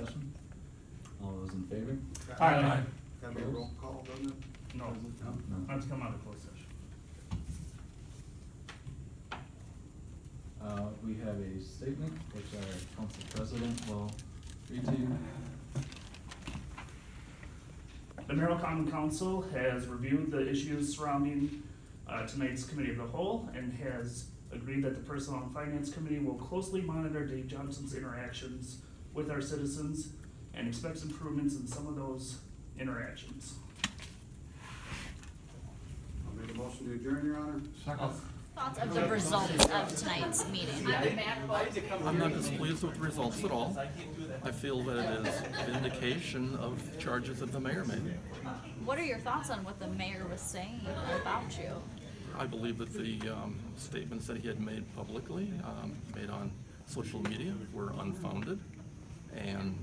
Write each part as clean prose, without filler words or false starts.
discussion? All those in favor? Aye. Gotta be a roll call, doesn't it? No, No. I have to come out of closed session. We have a statement which our council president will read to you. The Merrill Common Council has reviewed the issues surrounding tonight's committee of the whole and has agreed that the Personnel and Finance Committee will closely monitor Dave Johnson's interactions with our citizens and expects improvements in some of those interactions. I'll make a motion to adjourn, Your Honor. Thoughts of the results of tonight's meeting? I'm not displeased with the results at all. I feel that it is vindication of charges that the mayor made. What are your thoughts on what the mayor was saying about you? I believe that the statements that he had made publicly, made on social media, were unfounded. And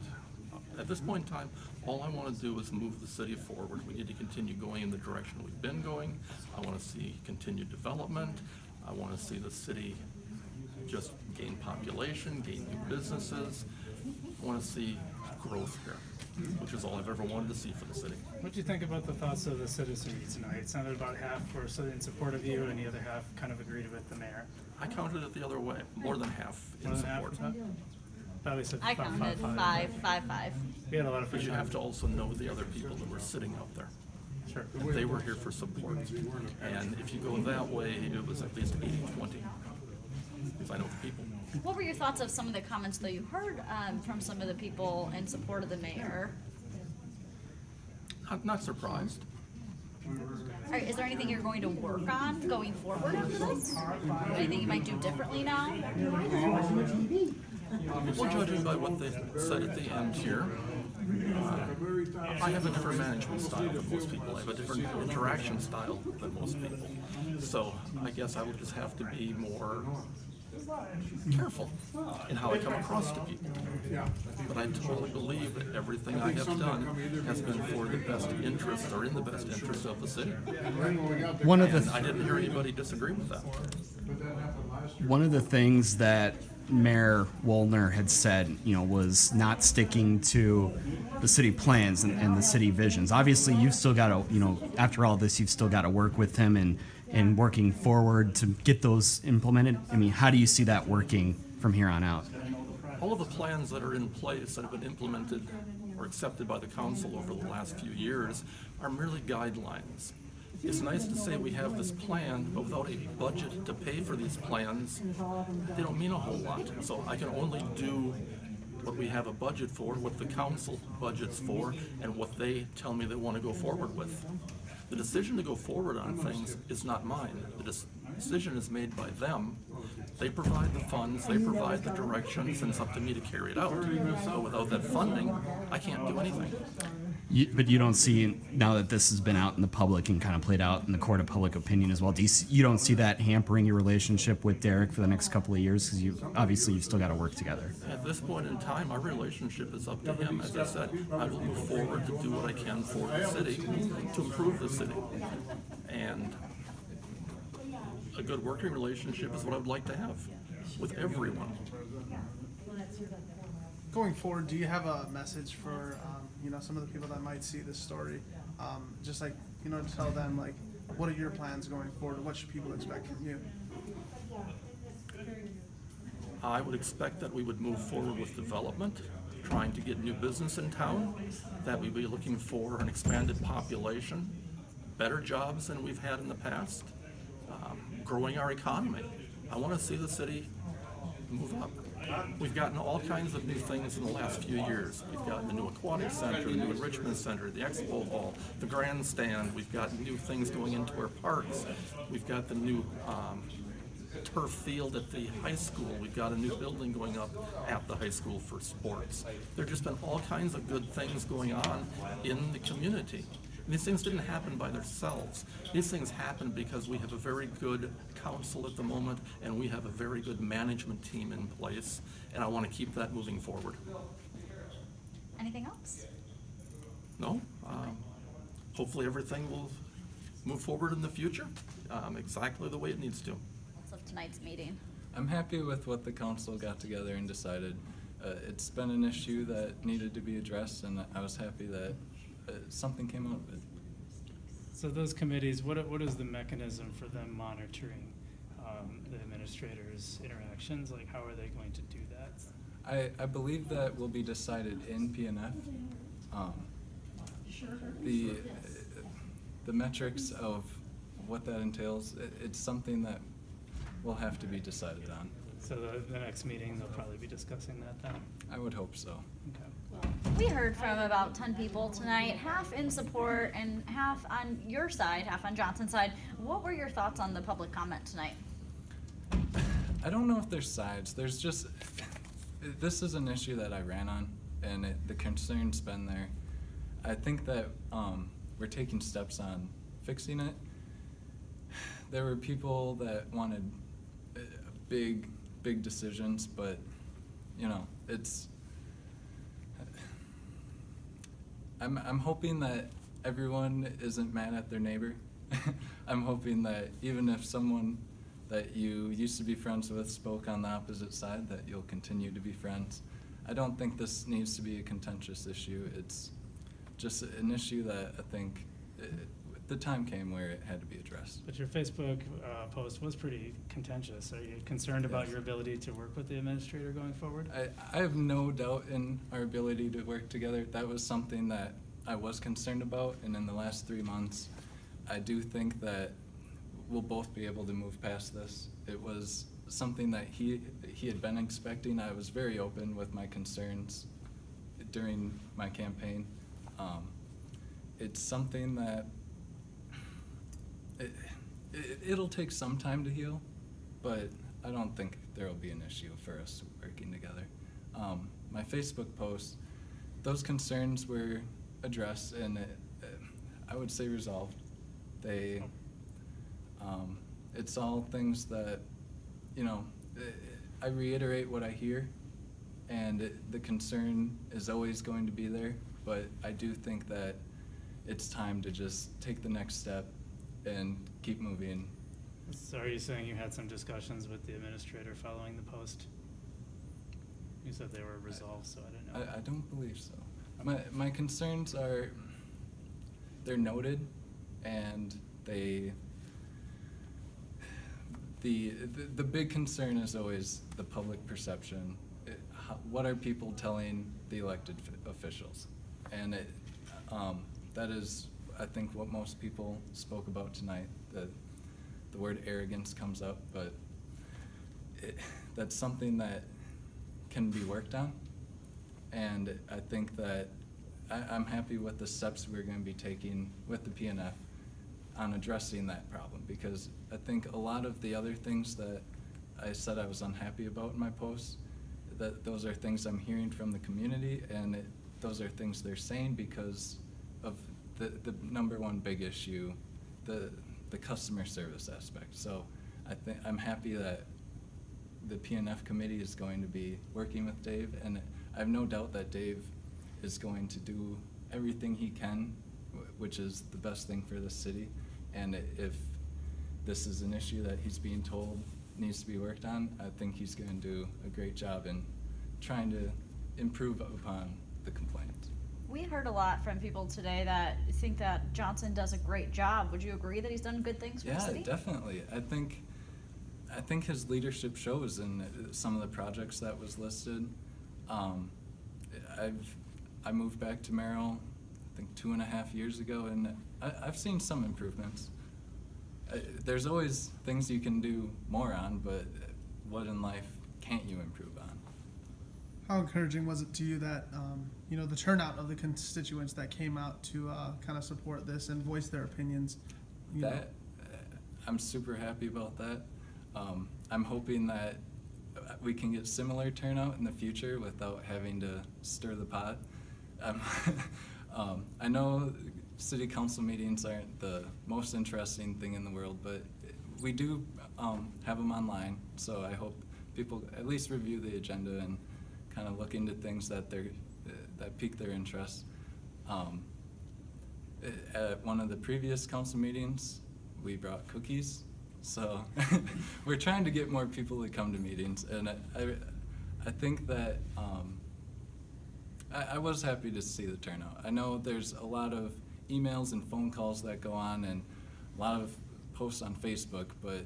at this point in time, all I want to do is move the city forward. We need to continue going in the direction we've been going. I want to see continued development. I want to see the city just gain population, gain new businesses. I want to see growth here, which is all I've ever wanted to see for the city. What do you think about the thoughts of the citizenry tonight? It sounded about half were in support of you and the other half kind of agreed with the mayor. I counted it the other way, more than half in More than half support. of that? Thought we said I five, counted five. five. We had a lot of. But you have to also know the other people that were sitting out there. Sure. They were here for support. And if you go that way, it was at least 80-20. Because I know the people. What were your thoughts of some of the comments that you heard from some of the people in support of the mayor? I'm not surprised. Is there anything you're going to work on going forward after this? Anything you might do differently now? Well, judging by what they said at the end here, I have a different management style than most people. I have a different interaction style than most people. So I guess I would just have to be more careful in how I come across to people. But I totally believe that everything I have done has been for the best interest or in the best interest of the city. One of And I didn't hear anybody disagree with that. One of the things that Mayor Wollner had said, was not sticking to the city plans and the city visions. Obviously, you've still got to, after all this, you've still got to work with him and working forward to get those implemented. I mean, how do you see that working from here on out? All of the plans that are in place that have been implemented or accepted by the council over the last few years are merely guidelines. It's nice to say we have this plan, but without a budget to pay for these plans, they don't mean a whole lot. So I can only do what we have a budget for, what the council budgets for, and what they tell me they want to go forward with. The decision to go forward on things is not mine. The decision is made by them. They provide the funds, they provide the directions, and it's up to me to carry it out. So without that funding, I can't do anything. But you don't see, now that this has been out in the public and kind of played out in the court of public opinion as well, you don't see that hampering your relationship with Derek for the next couple of years? Because you've still got to work together. At this point in time, our relationship is up to him. As I said, I will move forward to do what I can for the city, to improve the city. And a good working relationship is what I would like to have with everyone. Going forward, do you have a message for some of the people that might see this story? Just like to tell them what are your plans going forward? What should people expect from you? I would expect that we would move forward with development, trying to get new business in town, that we'd be looking for an expanded population, better jobs than we've had in the past, growing our economy. I want to see the city move up. We've gotten all kinds of new things in the last few years. We've gotten the new aquatic center, the new enrichment center, the expo hall, the grandstand. We've got new things going into our parks. We've got the new turf field at the high school. We've got a new building going up at the high school for sports. There have just been all kinds of good things going on in the community. And these things didn't happen by themselves. These things happened because we have a very good council at the moment, and we have a very good management team in place, and I want to keep that moving forward. Anything else? No? Hopefully everything will move forward in the future, exactly the way it needs to. Of tonight's meeting. I'm happy with what the council got together and decided. It's been an issue that needed to be addressed, and I was happy that something came out of it. So those committees, what is the mechanism for them monitoring the administrators' interactions? Like, how are they going to do that? I believe that will be decided in PNF. The metrics of what that entails, it's something that will have to be decided on. So the next meeting, they'll probably be discussing that then? I would hope so. Okay. We heard from about 10 people tonight, half in support and half on your side, half on Johnson's side. What were your thoughts on the public comment tonight? I don't know if there's sides. There's just, this is an issue that I ran on, and the concern's been there. I think that we're taking steps on fixing it. There were people that wanted big decisions, but you know, it's. I'm hoping that everyone isn't mad at their neighbor. I'm hoping that even if someone that you used to be friends with spoke on the opposite side, that you'll continue to be friends. I don't think this needs to be a contentious issue. It's just an issue that I think the time came where it had to be addressed. But your Facebook post was pretty contentious. Are you concerned about Yes. your ability to work with the administrator going forward? I have no doubt in our ability to work together. That was something that I was concerned about, and in the last 3 months, I do think that we'll both be able to move past this. It was something that he had been expecting. I was very open with my concerns during my campaign. It's something that it'll take some time to heal, but I don't think there will be an issue for us working together. My Facebook post, those concerns were addressed and I would say resolved. It's all things that, you know, I reiterate what I hear, and the concern is always going to be there, but I do think that it's time to just take the next step and keep moving. So are you saying you had some discussions with the administrator following the post? You said they were resolved, so I didn't know. I don't believe so. My concerns are, they're noted, and the big concern is always the public perception. What are people telling the elected officials? And that is, I think, what most people spoke about tonight. The word arrogance comes up, but that's something that can be worked on. And I think that I'm happy with the steps we're going to be taking with the PNF on addressing that problem, because I think a lot of the other things that I said I was unhappy about in my posts, that those are things I'm hearing from the community, and those are things they're saying because of the number one big issue, the customer service aspect. So I think I'm happy that the PNF committee is going to be working with Dave, and I have no doubt that Dave is going to do everything he can, which is the best thing for the city. And if this is an issue that he's being told needs to be worked on, I think he's going to do a great job in trying to improve upon the complaints. We heard a lot from people today that think that Johnson does a great job. Would you agree that he's done good things for the city? Yeah, definitely. I think his leadership shows in some of the projects that was listed. I moved back to Merrill, I think 2.5 years ago, and I've seen some improvements. There's always things you can do more on, but what in life can't you improve on? How encouraging was it to you that, the turnout of the constituents that came out to kind of support this and voice their opinions? I'm super happy about that. I'm hoping that we can get similar turnout in the future without having to stir the pot. I know city council meetings aren't the most interesting thing in the world, but we do have them online, so I hope people at least review the agenda and kind of look into things that pique their interest. At one of the previous council meetings, we brought cookies, so we're trying to get more people to come to meetings, and I think that I was happy to see the turnout. I know there's a lot of emails and phone calls that go on and a lot of posts on Facebook, but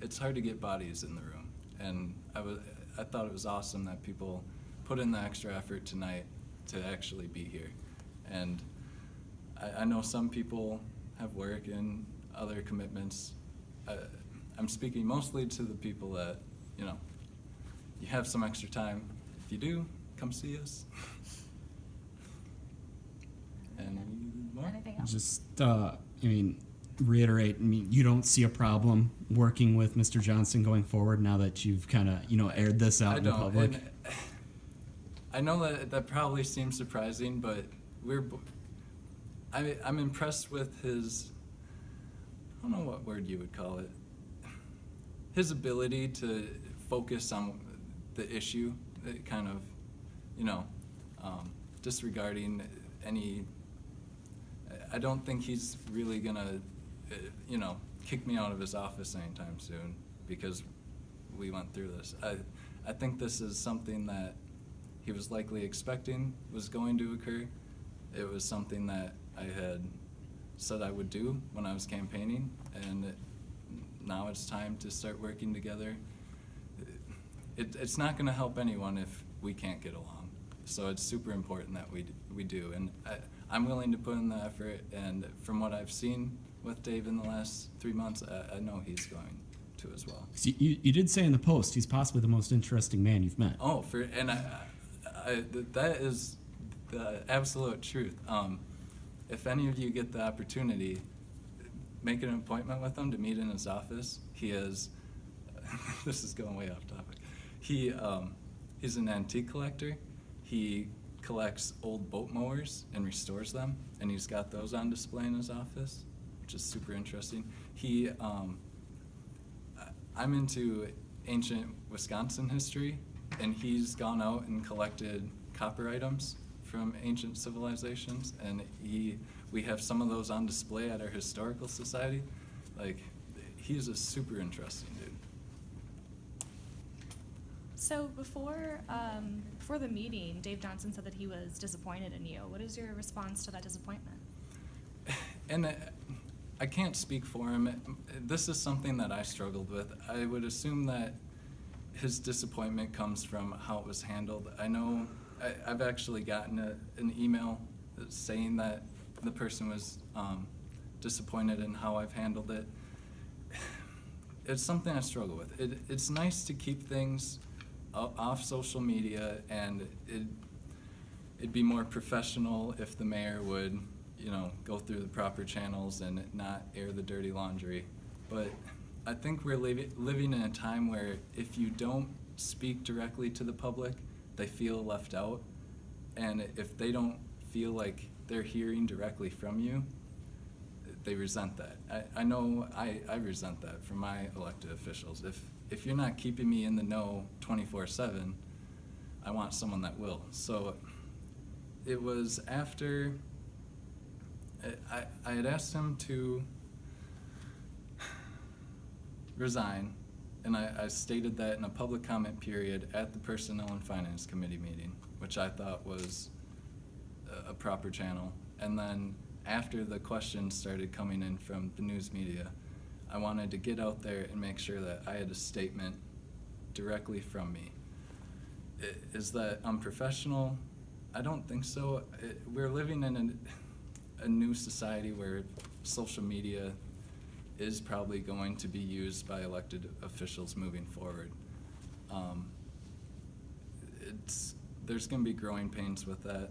it's hard to get bodies in the room. And I thought it was awesome that people put in the extra effort tonight to actually be here. And I know some people have work and other commitments. I'm speaking mostly to the people that, you know, you have some extra time. If you do, come see us. And more? Anything else? Just, reiterate, you don't see a problem working with Mr. Johnson going forward now that you've kind of, aired this out I in the don't. public? And I know that probably seems surprising, but I'm impressed with his, I don't know what word you would call it, his ability to focus on the issue, kind of, disregarding any. I don't think he's really gonna, kick me out of his office anytime soon because we went through this. I think this is something that he was likely expecting was going to occur. It was something that I had said I would do when I was campaigning, and now it's time to start working together. It's not going to help anyone if we can't get along. So it's super important that we do, and I'm willing to put in the effort. And from what I've seen with Dave in the last 3 months, I know he's going to as well. 'Cause you did say in the post he's possibly the most interesting man you've met. Oh, that is the absolute truth. If any of you get the opportunity, make an appointment with him to meet in his office. He is, this is going way off topic. He's an antique collector. He collects old boat mowers and restores them, and he's got those on display in his office, which is super interesting. I'm into ancient Wisconsin history, and he's gone out and collected copper items from ancient civilizations, and we have some of those on display at our historical society. Like, he's a super interesting dude. So before the meeting, Dave Johnson said that he was disappointed in you. What is your response to that disappointment? And I can't speak for him. This is something that I struggled with. I would assume that his disappointment comes from how it was handled. I know I've actually gotten an email saying that the person was disappointed in how I've handled it. It's something I struggle with. It's nice to keep things off social media, and it'd be more professional if the mayor would, go through the proper channels and not air the dirty laundry. But I think we're living in a time where if you don't speak directly to the public, they feel left out. And if they don't feel like they're hearing directly from you, they resent that. I know I resent that from my elected officials. If you're not keeping me in the know 24/7, I want someone that will. So it was after I had asked him to resign, and I stated that in a public comment period at the Personnel and Finance Committee meeting, which I thought was a proper channel. And then after the questions started coming in from the news media, I wanted to get out there and make sure that I had a statement directly from me. Is that unprofessional? I don't think so. We're living in a new society where social media is probably going to be used by elected officials moving forward. There's going to be growing pains with that.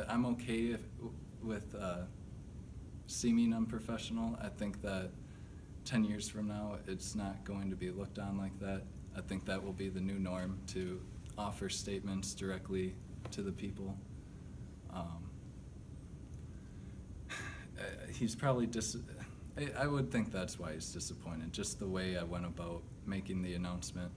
I'm okay with seeming unprofessional. I think that 10 years from now, it's not going to be looked on like that. I think that will be the new norm, to offer statements directly to the people. He's probably I would think that's why he's disappointed, just the way I went about making the announcement.